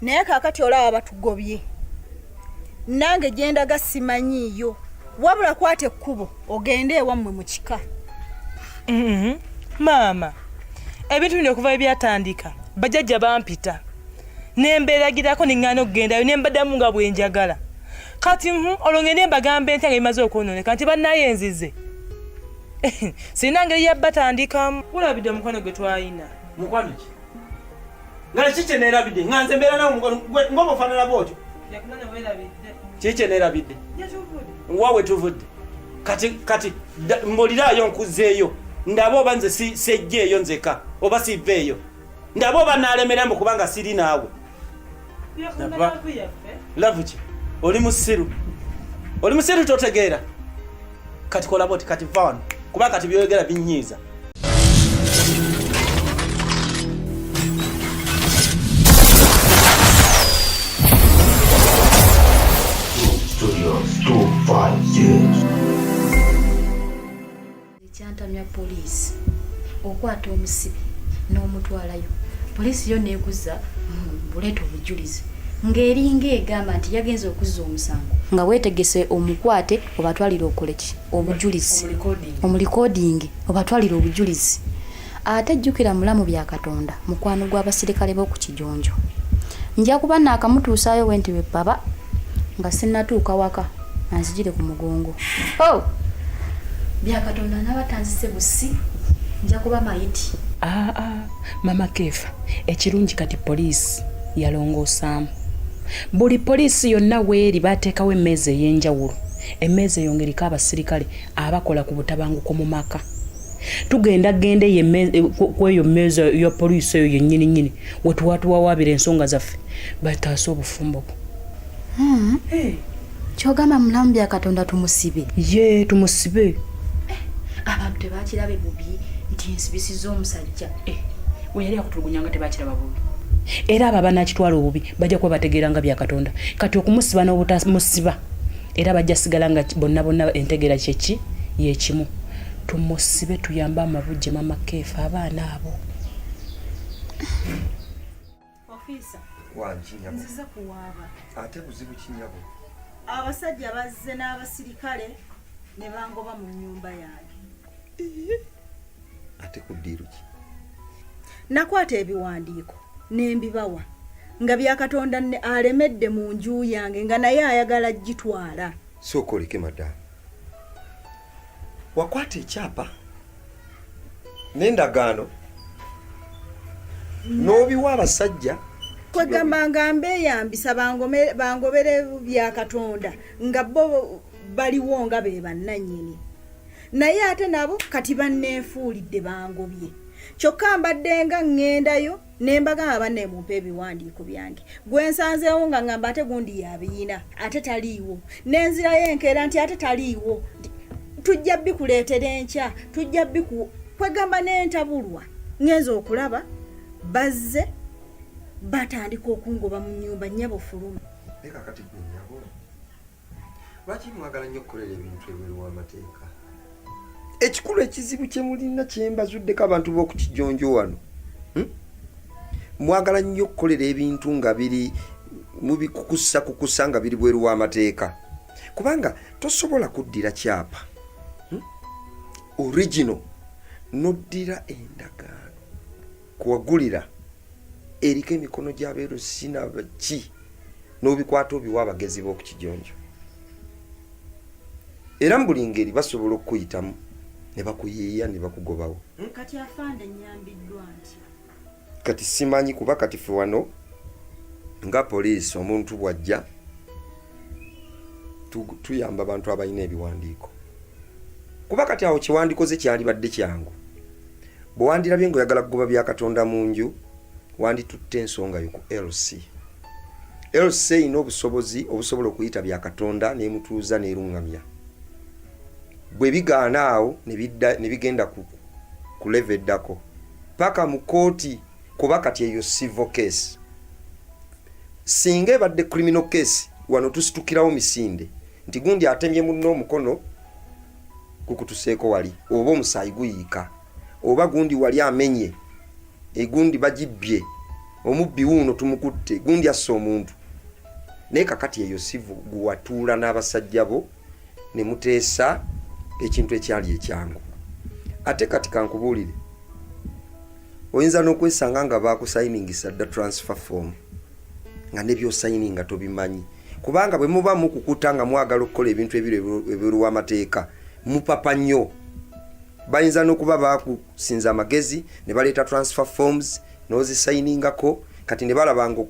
naye kaakati olaba batugobye nange genda gasimanyiiyo wabula kwate ekkubo ogende ewammwe mu kika. Maama ebintu bino okuva ebyatandika bajjajja bampita nembeeragirako neŋŋaana okugendayo nembaddamu nga bwenjagala kati olwongende mbagamba entya nga bimaze okwonooneka nti bannayenzize sirina ngeri yabbatandikamu. Ulabidde omukono gwe twalina mukwano ki nga kiki neerabidde nga nze mbeera nawo mukono ng'oba ofaanana bwotyo kiki neerabidde wawe tuvudde kati mbuliraayo nkuzeeyo ndaba oba nze sejjeeyo nzeka oba siveeyo ndaba oba naalemerambu kubanga siri naawe. Lavu ki oli musiru totegeera kati kola boti kati vaano kuba kati byoyogera binyiiza. Ekyantamya poliisi okwata omusibe n'omutwalayo. Poliisi yo neekuza buleeta obujulizi ng'eringa egamba nti yagenze okuzza omusango nga weetegese omukwate obatwalira okoleki obujulizi omulikodingi obatwalira obujulizi. Ate jjukira mulamu bya Katonda mukwano gw'abasirikale b'oku Kijonjo. Nja kuba naakamutuusaayo we nti we baba nga sinnatuuka waka anzigire ku mugongo. Bya Katonda n'abatanzise busi nja kuba mayiti. Mama Kefa ekirungi kati poliisi yalongoosaamu. Buli poliisi yonna weeri baateekawo emmeeza ey'enjawulo. Emmeeza eyo ng'eriko abasirikale abakola ku butabanguko mu maka. Tugenda ku eyo mmeeza ya poliisi eyo yennyini we tuwatuwawaabira ensonga zaffe bataase obufumbo bwo. Kyogamba mulamu bya Katonda tumusibe. Ye tumusibe. Abantu tebakirabe bubi nti ensibisi z'omusajja we yali akutulugunyanga tebakiraba bubi. Era abo abanakitwala obubi bajja kuba bategeera nga bya Katonda kati okumusiba n'obutamusiba era bajja sigala nga bonna entegeera kyeki yekimu. Tumusibe tuyambe amabujje Mama Kefa abaana abo. Ofisa wanjinyabo nziza kuwaaba ate buzibu kinyabo abasajja bazze n'abasirikale ne bangoba mu nnyumba yange. ate kuddiiru ki nakwata ebiwandiiko nembibawa nga bya Katonda alemedde mu nju yange nga naye ayagala gitwala. sooka oleke maddamu wakwata ekyapa n'endagaano n'obiwa abasajja kwegamba nga mbeeyambisa bangobere bya Katonda nga bo baliwo nga be bannannyini naye ate nabo kati banneefuulidde bangobye. Kyokka mbadde nga ŋŋendayo ne mbagamba banneemumpa ebiwandiiko byange gwe nsanzeewo nga ŋŋamba ate gundi yabiina ate taliiwo n'enzirayo enkeera nti ate taliiwo tujja bikuleetera enkya tujja kwegamba n'entabulwa ŋŋenza okulaba bazze batandika okungoba mu nnyumba nnyabo fuluma. Leka kati gwe nnyabo lwaki mwagala nnyo okukolera ebintu ebweru w'amateeka? Ekikulu ekizibu kye mulina kye mbazuddeko abantu b'oku Kijonjo wano mwagala nnyo okukolera ebintu nga biri mubikukusa nga biri bweru w'amateeka kubanga tosobola kuddira kyapa original noddira endagaano kuwagulira eriko emikono gy'abeeru sina baki n'obikwata obiwa abagezi b'oku Kijonjo era mu buli ngeri basobola okukuyitamu ne bakuyiiya ne bakugobawo. Kati afande nnyambiddwa ntya? Kati simanyi kuba kati ffe wano nga poliisi omuntu bw'ajja tuyamba abantu abalina ebiwandiiko kuba kati awo kiwandiiko ze kyalibadde kyangu bwe wandirabye ng'oyagala kugoba bya Katonda mu nju wanditutte ensonga yo ku LC erina obusobozi obusobola okuyita bya Katonda n'emutuuza n'erungamya bwe bigaana awo ne bigenda ku level eddako paka mu kooti kuba kati eyo civil case singa ebadde criminal case wano tusitukirawo misinde nti gundi atemye munno omukono kukutuseeko wali oba omusaayi guyiika oba gundi wali amenye egundi bagibbye omubbi wuuno tumukutte gundi asse omuntu naye kakati eyo sivu guwatuula n'abasajja bo ne muteesa ekintu ekyali ekyangu. Ate kati kankubuulire, oyinza n'okwesanga nga baakusayiningisa dda transfer form nga nebyosayininga tobimanyi, kubanga bwe muba mukukuta nga mwagala okukola ebintu ebiruwa amateeka mupapa nnyo. Bayinza n'okuba baakusinza amagezi ne baleeta transfer forms n'ozisayiningako, kati ne balabanga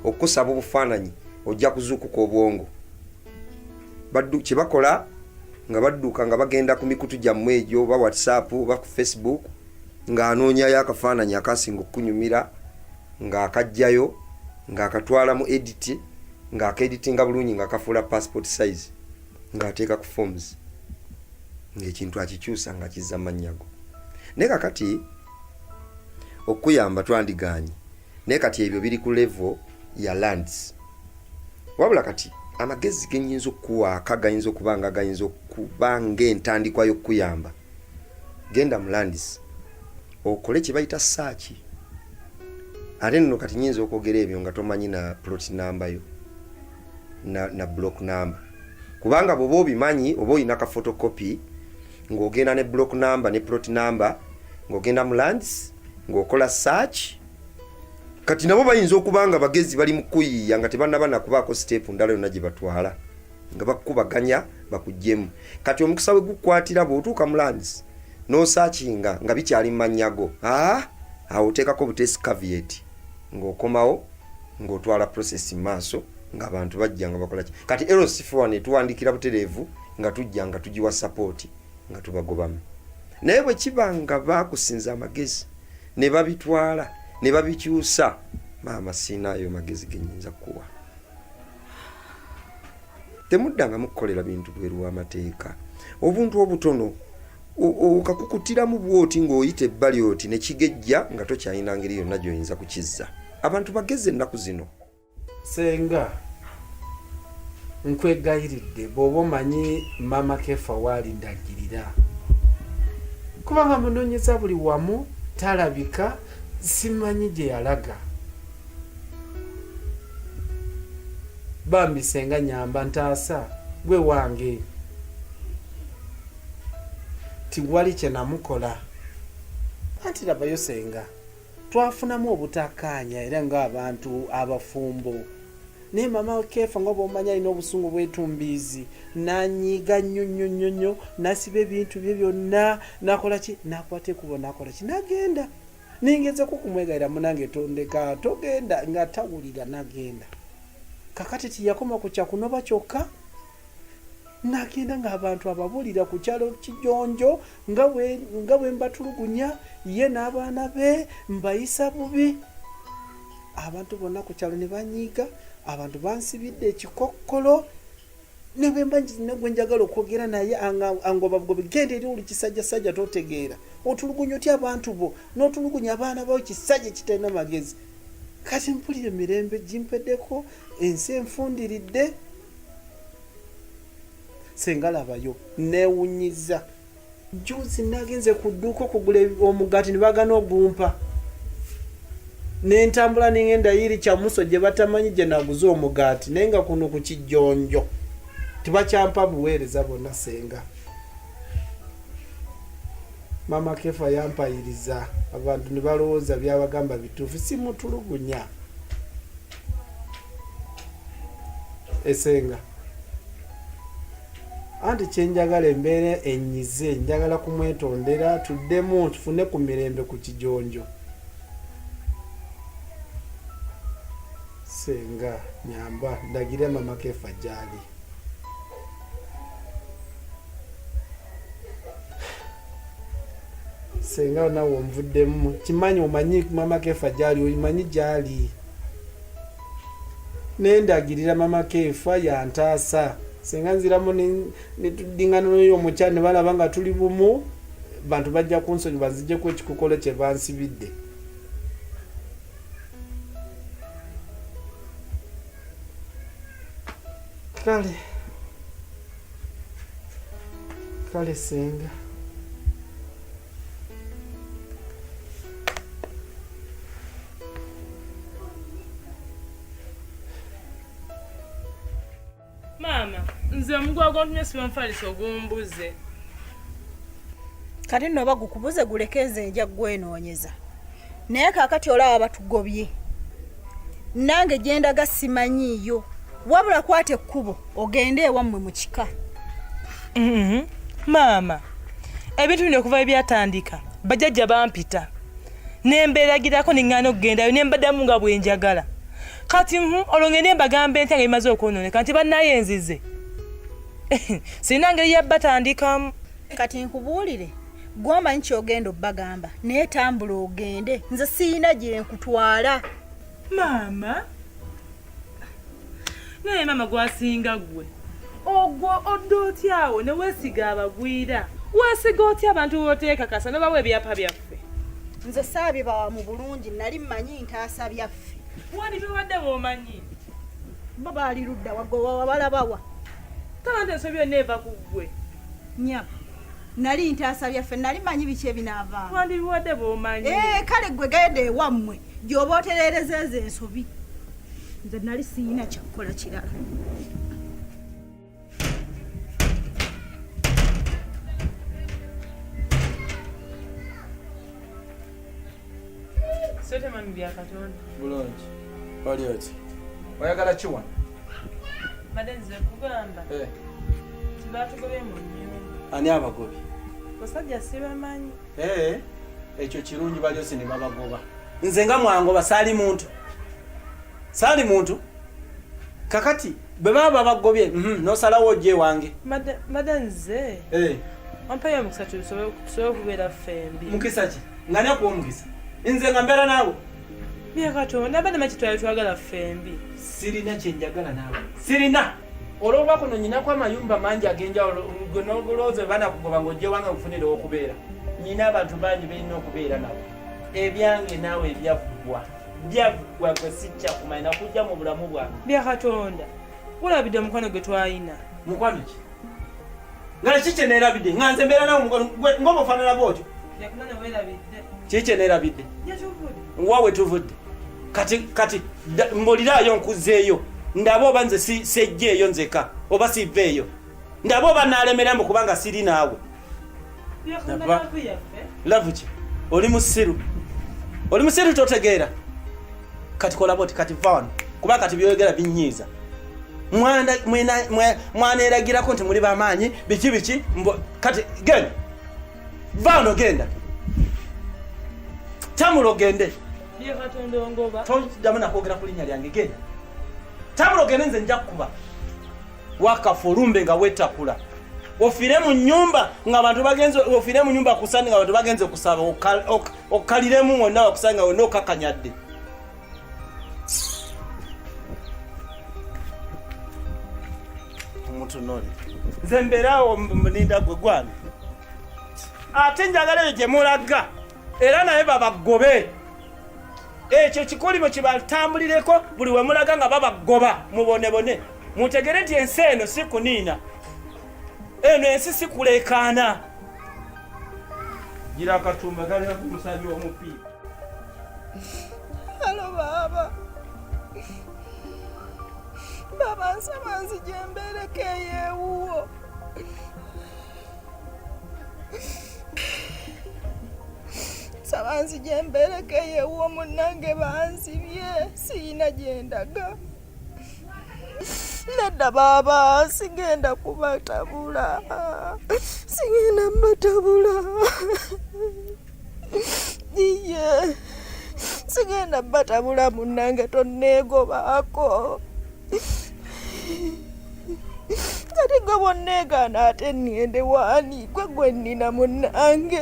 okukusaba obufaananyi ojja kuzuukuka obwongo. Kye bakola nga badduka nga bagenda ku mikutu gyammwe egyo oba WhatsApp oba ku Facebook ng'anoonyayo akafaananyi akasinga okunyumira ng'akajjayo ng'akatwala mu edit ng'akaeditinga bulungi ng'akafuula passport size ng'ateeka ku forms ng'ekintu akikyusa nga kizza mannyago. Naye kakati okuyamba twandiganye, naye kati ebyo biri ku level ya lands. Wabula kati amagezi genyinza okuwaaka gayinza okuba ng'entandikwa y'okuyamba. Genda mu lands okole kye bayita search. Ate nno kati nyinza okwogera ebyo nga tomanyi na plot number yo na block number, kubanga bw'oba obimanyi oba olina ka photocopy ng'ogenda ne block number ne plot number ng'ogenda mu lands ng'okola search. Kati nabo bayinza okubanga bagezi bali mu kuyiiya nga tebanaba nakubaako step ndala yonna gye batwala nga bakubaganya bakuggyemu. Kati omukisa we gukwatira bw'otuuka mu lands n'osaakinga nga bikyali mu mannyago, awo oteekako butesi caveat ng'okomawo ng'otwala process maaso ng'abantu bajja nga bakola ki. Kati LC4 tuwandikira butereevu nga tujja nga tugiwa support nga tubagobamu. Naye bwe kiba nga baakusinza amagezi ne babitwala ne babikyusa, maama siinaayo magezi genyinza kuwa. Temuddanga mukukolera bintu bweru w'amateeka. Obuntu obutono okakukutiramu bwoti ng'oyita ebbali oti ne kigejja nga tokyalina ngeri yonna gy'oyinza kukizza. Abantu bageze ennaku zino. Senga nkwegayiridde bw'oba omanyi maama Kefa waali ndagirira, kubanga munoonyeza buli wamu talabika, simanyi gye yalaga. Bambi senga nyamba ntaasa gwe wange tiwali kye namukola. Anti labayo senga twafunamu obutakkaanya era ng'abantu abafumbo. Naye maama Kefa nga bw'omanyi alina obusungu bw'etumbiizi nanyiiga nnyo nasiba ebintu bye byonna nakola ki nakwata ekubo nakola ki nagenda. Ningezeko kumwegayira munange tondeka togenda nga tawulira nagenda. Kakati tiyakoma ku kyakunoba kyokka nagenda ng'abantu ababulira ku kyalo Kijonjo nga bwe mbatulugunya ye n'abaana be mbayisa bubi. Abantu bonna ku kyalo ne banyiiga, abantu bansibidde ekikokkolo. Ne bwe mba gwe njagala okwogera naye angobagobe genda eri oli kisajjasajja totegeera. Otulugunya otya abantu bo n'otulugunya abaana bawo kisajja kitalina magezi. Kati mpulire mirembe gimpeddeko, ensi enfundiridde. Senga labayo neewunyiza. Juzi nagenze ku dduuka okugula omugaati ne bagana ogumpa. N'entambula n'engenda yiri Kyamuso gye batamanyi gye naguze omugaati naye nga kuno ku Kijonjo tibakyampa buweereza bonna senga. Maama Kefa yampayiriza, abantu ne balowooza byabagamba bituufu, simutulugunya. Esenga anti kyenjagala embeera enyize, njagala kumwetondera tuddemu tufune ku mirembe ku Kijonjo. Senga nyamba ndagira maama Kefa gyali. Senga nawe onvuddemu, kimanyi omanyi maama Kefa gyali, omanyi gyali. Nendagirira maama Kefa yantaasa. Senga nziramu ne tuddingana n'oyo omukyala ne balaba nga tuli bumu, bantu bajja kunsonyiwa nzijjeko ekikokolo kye bansibidde. Kale senga Mama, nze omugwago ntumye siba nfalisa ogumbuze. Kati nno bagukubuze gulekeze nja gwenoonyeza. Naye kaakati olaba batugobye. Nange gyendaga simanyiiyo. Wabula kwate ekkubo ogende ewammwe mu kika. Mama, ebintu bino okuva ebyatandika bajjajja bampita. Nembeeragirako neŋŋaana okugendayo ne mbaddamu nga bwe njagala. Kati olongende mbagambe ntya nga bimaze okwonooneka nti bannayenzize. Sirina ngeri yabbatandikamu. Kati nkubuulire gw'omanyi ky'ogenda obbagamba naye tambula ogende nze sirina gye nkutwala. Mama, naye mama gwasinga gwe ogwo odda otyawo ne weesiga abagwira. Weesiga otya abantu b'oteekakasa ne bawa ebyapa byaffe. Nze saabibawa mu bulungi nali mmanyi ntaasa byaffe. Wani biwadde bw'omanyi? Bo baali ludda wagowa balabawa. Taba nti ensobi yonna eva ku ggwe. Nya nali ntaasa byaffe nali manyi biki ebinaavaamu. Wandi biwadde bw'omanyi? Kale ggwe genda ewammwe gy'oba otereereza ezo ensobi. Nze nali siyina kyakukola kirala. Sote mami bya Katonda. Bulungi. Oli oti. Oyagala ki wano? Madenze kugamba. Tibatugobye mu nnyumba. Ani abagobi? Basajja sibamanyi. Ekyo kirungi balyosi ne babagoba. Nze nga mwangoba saali muntu. Saali muntu. Kakati bwe baba bagobye nosalawo ojje wange. Madenze. Wampayo omukisa tusobole okubeera ffembi. Mukisa ki? Ngani akuwa omukisa? Nze nga mbeera naawe. Bya Katonda abadde makitwale twagala ffembi. Sirina kyenjagala naawe. Sirina. Olwoba kuno nyinako amayumba mangi ag'enjawulo gwe n'ogulooza banakugoba ng'ojje wange okufunira okubeera. Nyina abantu bangi birina okubeera nabo. Ebyange naawe ebyaggwa. Byaggwa gwe sijja kumanya nakujja mu bulamu bwange. Bya Katonda. Olabidde omukwano gwe twalina. Mukwano ki? Nga kiki neerabidde? Nga nze mbeera nawe ng'oba ofaanana bw'otyo. Yakunana weerabidde. Kiki neerabidde? Yatuvudde. Wa we tuvudde? Kati mbuliraayo nkuzeeyo. Ndaba oba nze sejjeeyo nzeka oba siveeyo. Ndaba oba naalemeramu kubanga siri naawe. Lavu ki? Oli musiru. Oli musiru totegeera. Kati kola boti kati vano. Kuba kati byoyogera binnyiiza. Mwaneeragirako nti muli bamaanyi biki kati genda. Vano genda. Tamulo gende. Bya Katonda ongoba. Tojjamu nakwogera ku linnya lyange genda. Tamulo gende nze nja kukuba. Wakafulumbe nga wetakula. Ofire mu nyumba nga abantu bagenze ofire mu nyumba kusani nga abantu bagenze kusaba okaliremu wonna wakusanga wonna okakanyadde. Omuntu noli. Nze mbeerawo mbuninda gwe gwani. Ate njagala eyo gye mulaga. Era naye babagobe. Ekyo kikolimo kibatambulireko buli we mulaga nga babagoba mubonebone. Mutegere nti ensi eno si kuniina. Eno ensi si kulekaana. Gira akatumba kalina ku musabi w'omupiira. Halo baba. Baba nsaba nzije mbeereko eyeewuwo. Nsaba nzije mbeereko eyeewuwo munnange bansibye siyina gye ndaga. Nedda baba sigenda kubatabula. Sigenda mbatabula. Iye. Sigenda batabula munnange tonneegobaako. Kati gwe bonneegaana ate nnende waani gwe nnina munnange.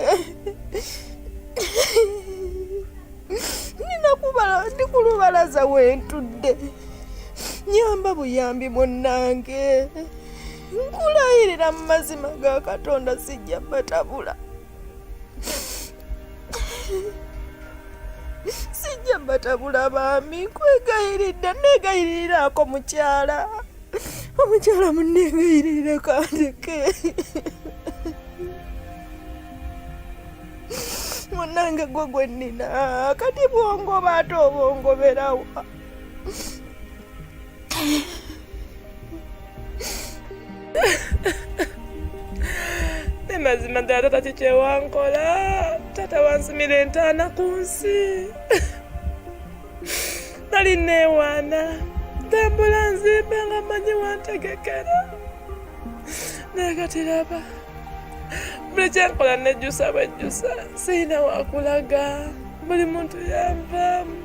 Ndi ku lubalaza wentudde. Nyamba buyambi munnange. Nkulayirira mu mazima ga Katonda sijja batabula. Sijja batabula baami nkwegayiridde neegayirirako mukyala. Omukyala munneegayirire kandeke. Munnange gwe nnina kati bwongoba ate oba ongoberawa. mazima ddala taata kikyewankola. Taata wansimira entaana ku nsi. Nali neewaana ntambula nzimbe nga mmanyi wantegekera. Naye kati raba buli kyenkola nejjusa bwejjusa sirina wakulaga. Buli muntu yanvaamu.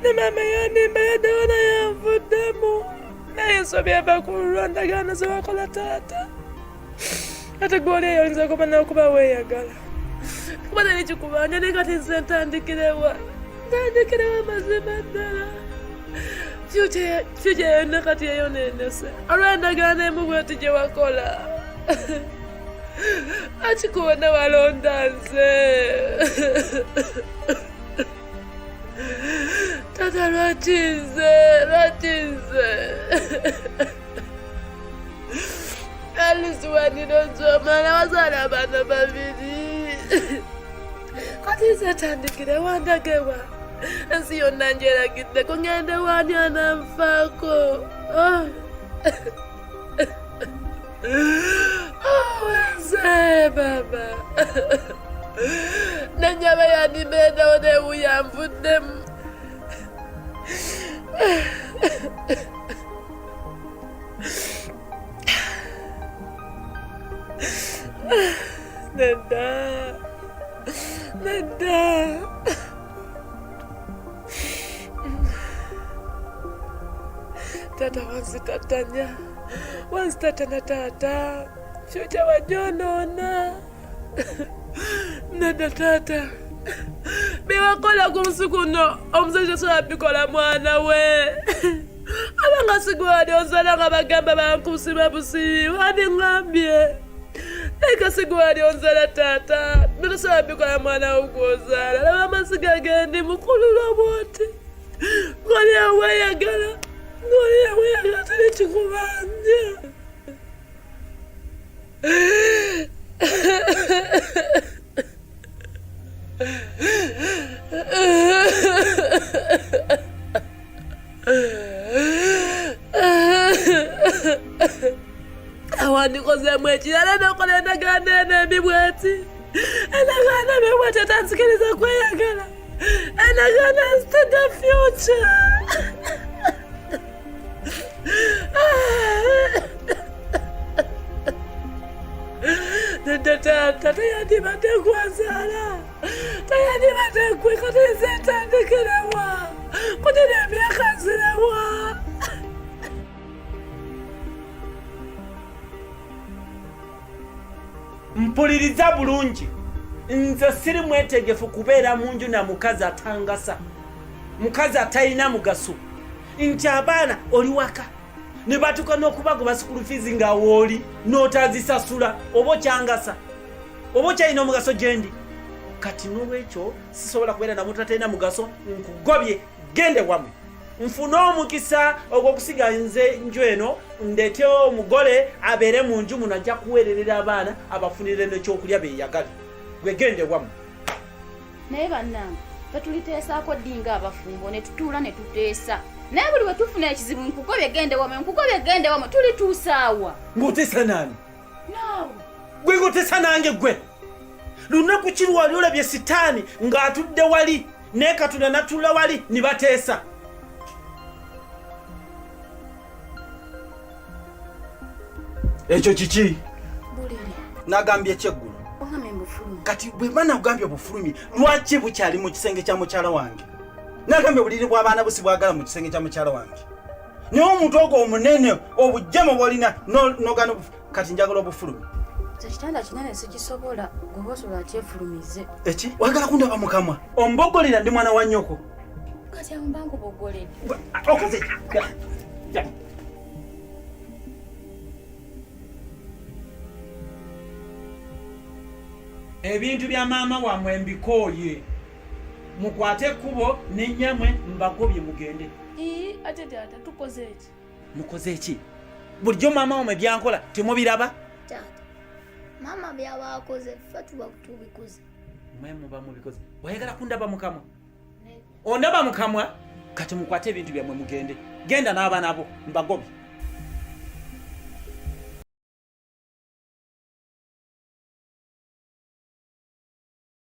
Ne maama yanimba yaddawo naye anvuddemu. Naye ensobi eva ku lwandagaano ze wakola taata. Ate gw'oli eyo oyinza okumanya okuba weeyagala. Kuba teri kikubanja naye kati nze ntandikirewa. Ntandikirewa mazima ddala. Future yonna kati yeyoneenese. Olw'endagaano emu bw'oti gye wakola. Akikuwona walonda nze. Tata lwakize. Alisuwanira nzomala wazaala abaana babiri. Kati nze tandikire wandagewa. Ensi yonna njeragiddeko ngende wani ananfaako. Nze baba. Nennyaba yandimendawo newuya nvuddemu. Nedda. Tata wansitatanya taata. Future wajonoona. Nedda taata. Biwakola ku nsi kuno omusajja tasobola bikola mwana we. Abanga sigwali ozala nga bagamba bankusima busibi wandiŋŋambye. Eka sigwali onzala taata. Bitosobola bikola mwana wo gw'ozaala. Laba amasiga gendi mukulula bw'oti. Ng'oli aweeyagala. Teri kikubanja. Awandikozeemu ekirala n'okola endagaano eno embi bw'eti. Endagaano embi bw'eti etansikiriza kweyagala. Endagaano ezi the future. Tata tayandibadde gwazaala. Tayandibadde gwe kati nze ntandikirewa. Kati n'emyaka nzirewa. Mpuliriza bulungi. Nze siri mwetegefu kubeera mu nju na mukazi atangasa. Mukazi atalina mugaso. Nti abaana oli waka. Ne batuka n'okubagoba school fees nga wooli n'otazisasula oba okyangasa. Oba okyalina omugaso gyendi. Kati n'olwekyo sisobola kubeera na muntu atalina mugaso nkugobye gende wammwe. Nfuna omukisa ogw'okusiga nze nju eno ndeete omugole abeere mu nju muno ajja kuweererera abaana abafunire n'ekyokulya beeyagale. Gwe gende wammwe. Naye bannange tetuliteesaako ddi ng'abafumbo ne tutuula ne tuteesa. Naye buli bwe tufuna ekizibu nkugobye gende wammwe tulituusaawa. Ng'oteesa nani? Naawe. Gwe ng'oteesa nange gwe. Lunaku ki lwali olabye sitaani ng'atudde wali naye Katonda n'atuula wali ne bateesa. Ekyo kiki? Buliri. Nagambye ekyeggulu. Ogambye bufulumi. Kati bwe bana ogambye bufulumi lwaki bukyali mu kisenge kya mukyala wange? Nagambye obuliri bw'abaana busi bwagala mu kisenge kya mukyala wange. Naye omuntu ogwo omunene obujjama bw'olina n'ogana kati njagala obufulumi. Ekitanda kinene sikisobola gwe osobola kyefulumize. Eki? Wagala kundaba mu kamwa? Ombogolera ndi mwana wa nnyoko. Kati ambangu bogoledde. Okoze. Ebintu bya maama wamwe mbikooye. Mukwate ekkubo n'ennyamwe mbagobye mugende. Ate taata tukoze eki? Mukoze eki? Bulijjo maama wamwe byankola temubiraba? Taata, maama byaba akoze ffe tuba tubikoze. Mwe muba mubikoze. Oyagala kundaba mu kamwa? Ondaba mu kamwa? Kati mukwate ebintu byammwe mugende. Genda n'abaana bo mbagobye.